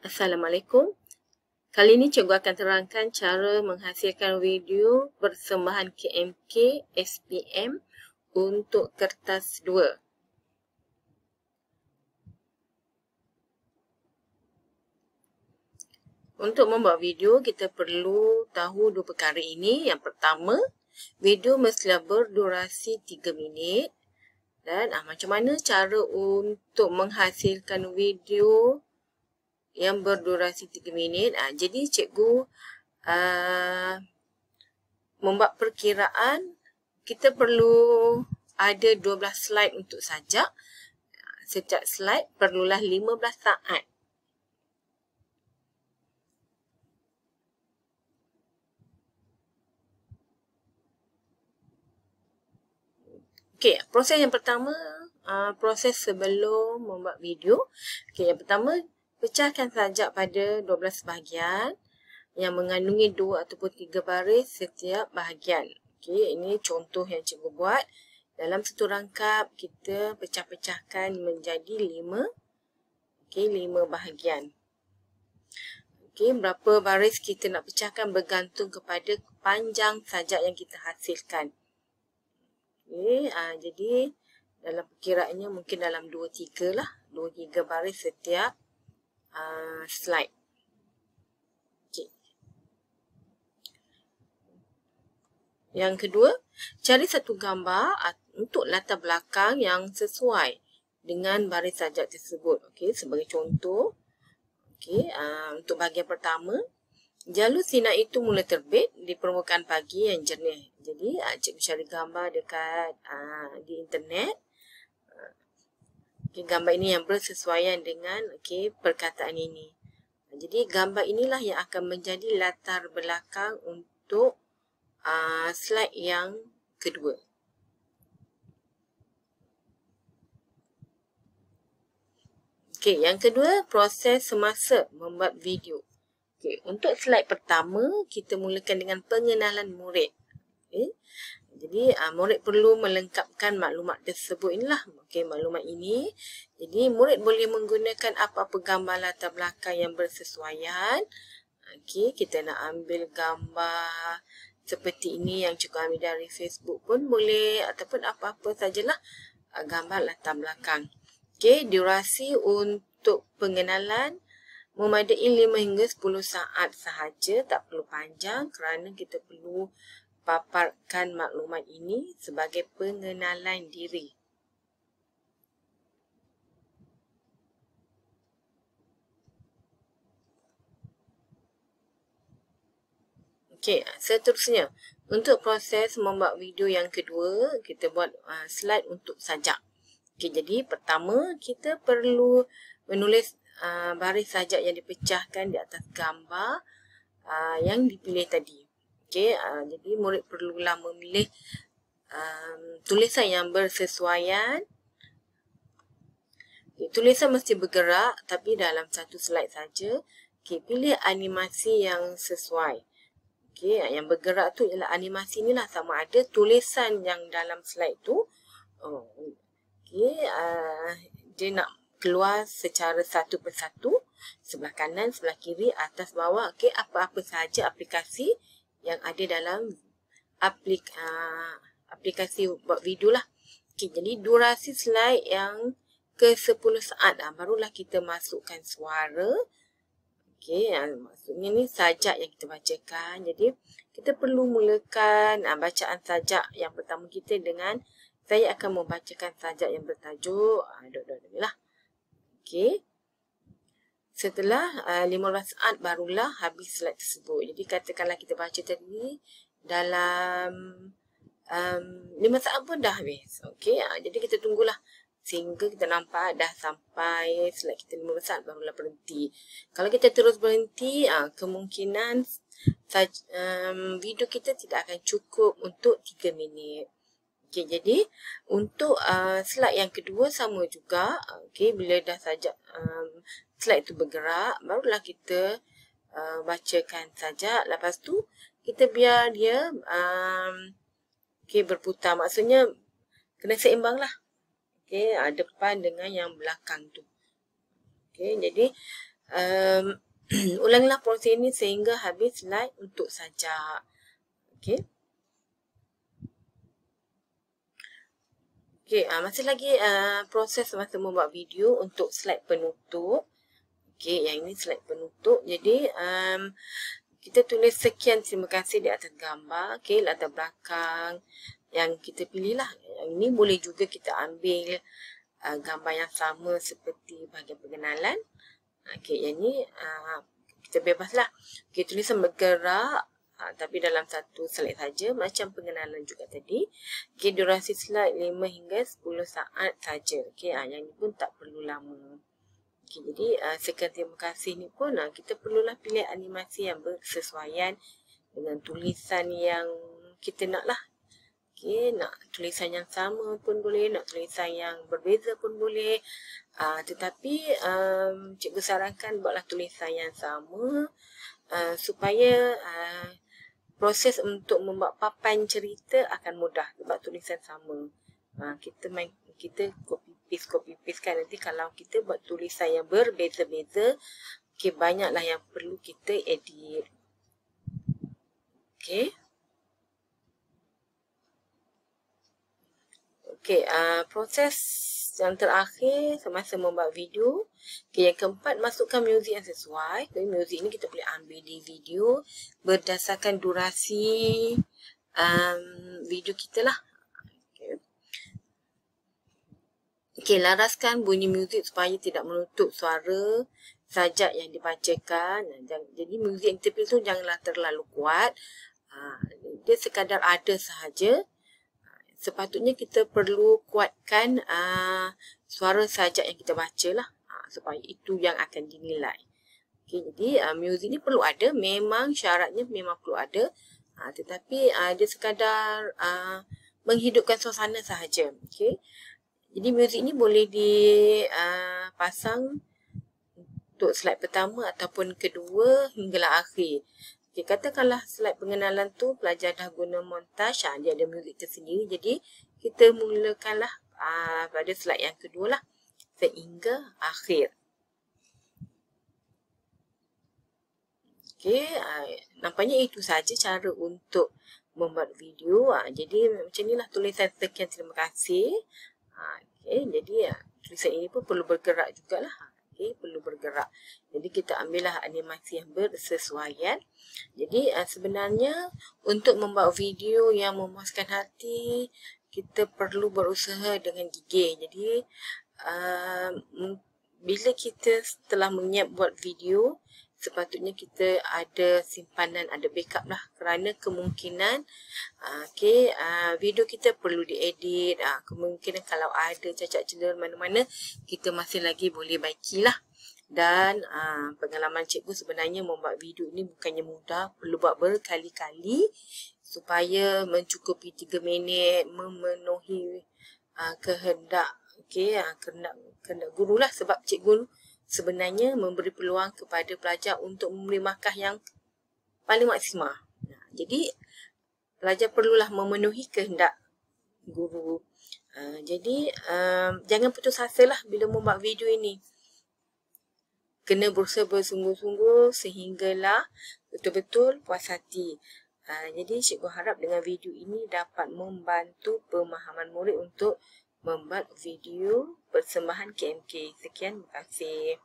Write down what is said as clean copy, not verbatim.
Assalamualaikum. Kali ini cikgu akan terangkan cara menghasilkan video persembahan KMK SPM untuk kertas 2. Untuk membuat video, kita perlu tahu dua perkara ini. Yang pertama, video mestilah berdurasi 3 minit. Dan macam mana cara untuk menghasilkan video yang berdurasi 3 minit. Jadi cikgu membuat perkiraan, kita perlu ada 12 slide untuk sajak. Setiap slide perlulah 15 saat. Okey, proses yang pertama, proses sebelum membuat video. Okey, yang pertama, pecahkan sajak pada 12 bahagian yang mengandungi 2 ataupun 3 baris setiap bahagian. Okey, ini contoh yang cikgu buat. Dalam satu rangkap, kita pecah-pecahkan menjadi 5. Okey, 5 bahagian. Okey, berapa baris kita nak pecahkan bergantung kepada panjang sajak yang kita hasilkan. Okey, jadi dalam perkiraannya mungkin dalam 2-3 lah. 2-3 baris setiap slide. Okay. Yang kedua, cari satu gambar untuk latar belakang yang sesuai dengan baris sajak tersebut. Okey, sebagai contoh, okey, untuk bahagian pertama, jalur sinar itu mula terbit di permukaan pagi yang jernih. Jadi, cikgu cari gambar dekat di internet. Okay, gambar ini yang bersesuaian dengan perkataan ini. Jadi, gambar inilah yang akan menjadi latar belakang untuk slide yang kedua. Okey, yang kedua, proses semasa membuat video. Okay, untuk slide pertama, kita mulakan dengan pengenalan murid. Okay. Jadi, murid perlu melengkapkan maklumat tersebut inilah. Okay, maklumat ini. Jadi, murid boleh menggunakan apa-apa gambar latar belakang yang bersesuaian. Okay, kita nak ambil gambar seperti ini yang cikgu ambil dari Facebook pun boleh. Ataupun apa-apa sajalah gambar latar belakang. Okay, durasi untuk pengenalan memadai 5 hingga 10 saat sahaja, tak perlu panjang kerana kita perlu paparkan maklumat ini sebagai pengenalan diri. Okey, seterusnya, untuk proses membuat video yang kedua, kita buat slide untuk sajak. Okey, jadi pertama kita perlu menulis baris sajak yang dipecahkan di atas gambar yang dipilih tadi. Okey, jadi murid perlulah memilih tulisan yang bersesuaian. Okay, tulisan mesti bergerak tapi dalam satu slide saja. Okay, pilih animasi yang sesuai. Okay, yang bergerak tu ialah animasi ni lah, sama ada tulisan yang dalam slide tu. Dia nak keluar secara satu persatu, sebelah kanan, sebelah kiri, atas, bawah. Okay, apa-apa sahaja aplikasi yang ada dalam aplikasi buat video lah. Okay, jadi durasi slide yang ke 10 saat barulah kita masukkan suara. Okay, maksudnya ni sajak yang kita bacakan. Jadi kita perlu mulakan bacaan sajak yang pertama kita dengan saya akan membacakan sajak yang bertajuk lah. Okay. Setelah 15 saat barulah habis slide tersebut. Jadi katakanlah kita baca tadi dalam 5 saat pun dah habis. Okay. Jadi kita tunggulah sehingga kita nampak dah sampai slide kita 15 saat barulah berhenti. Kalau kita terus berhenti, kemungkinan video kita tidak akan cukup untuk 3 minit. Okay, jadi untuk slide yang kedua sama juga. Okay, bila dah sajak slide tu bergerak, barulah kita bacakan sajak. Lepas tu kita biar dia berputar. Maksudnya kena seimbang lah. Okay, depan dengan yang belakang tu. Okay, jadi ulangilah proses ini sehingga habis slide untuk sajak. Okey. Okey, masih lagi proses masa membuat video untuk slide penutup. Okey, yang ini slide penutup. Jadi, kita tulis sekian terima kasih di atas gambar. Okey, latar belakang yang kita pilih lah. Yang ini boleh juga kita ambil gambar yang sama seperti bahagian pengenalan. Okey, yang ni kita bebas lah. Okey, tulisan bergerak tapi dalam satu slide saja macam pengenalan juga tadi. Okey, durasi slide 5 hingga 10 saat saja. Okey, yang ni pun tak perlu lama. Okey, jadi sekian terima kasih ni pun kita perlulah pilih animasi yang bersesuaian dengan tulisan yang kita nak lah. Okey, nak tulisan yang sama pun boleh, nak tulisan yang berbeza pun boleh. Tetapi cikgu sarankan buatlah tulisan yang sama supaya proses untuk membuat papan cerita akan mudah sebab tulisan sama. Kita copy paste kan, nanti kalau kita buat tulisan yang berbeza-beza, okey, banyaklah yang perlu kita edit. Okey. Okey, proses yang terakhir semasa membuat video. Okey, yang keempat, masukkan muzik yang sesuai. Okay, muzik ni kita boleh ambil di video berdasarkan durasi video kita lah. Okey, laraskan bunyi muzik supaya tidak menutup suara sajak yang dibacakan. Jadi muzik yang kita pilih tu janganlah terlalu kuat. Dia sekadar ada sahaja. Sepatutnya kita perlu kuatkan suara sajak yang kita baca lah. Supaya itu yang akan dinilai. Okay, jadi muzik ni perlu ada. Memang syaratnya memang perlu ada. Tetapi dia sekadar menghidupkan suasana sahaja. Okay. Jadi muzik ni boleh dipasang untuk slide pertama ataupun kedua hinggalah akhir. Okay, katakanlah slide pengenalan tu pelajar dah guna montaj, dia ada muzik tersendiri. Jadi kita mulakanlah pada slide yang kedua lah sehingga akhir. Okay, nampaknya itu saja cara untuk membuat video. Jadi macam inilah tulisan sekian terima kasih. Okay, jadi tulisan ini pun perlu bergerak jugalah. Okay, perlu bergerak. Jadi kita ambillah animasi yang bersesuaian. Jadi sebenarnya untuk membuat video yang memuaskan hati, kita perlu berusaha dengan gigih. Jadi bila kita setelah menyiap buat video, sepatutnya kita ada simpanan, ada backup lah, kerana kemungkinan video kita perlu diedit, kemungkinan kalau ada cacat celah mana-mana kita masih lagi boleh baikilah. Dan pengalaman cikgu sebenarnya membuat video ini bukannya mudah, perlu buat berkali-kali supaya mencukupi 3 minit, memenuhi kehendak kehendak guru lah, sebab cikgu sebenarnya memberi peluang kepada pelajar untuk memberi markah yang paling maksimal. Jadi pelajar perlulah memenuhi kehendak guru. Jadi jangan putus asa lah bila membuat video ini. Kena berusaha bersungguh-sungguh sehinggalah betul-betul puas hati. Jadi cikgu harap dengan video ini dapat membantu pemahaman murid untuk membuat video persembahan KMK. Sekian, terima kasih.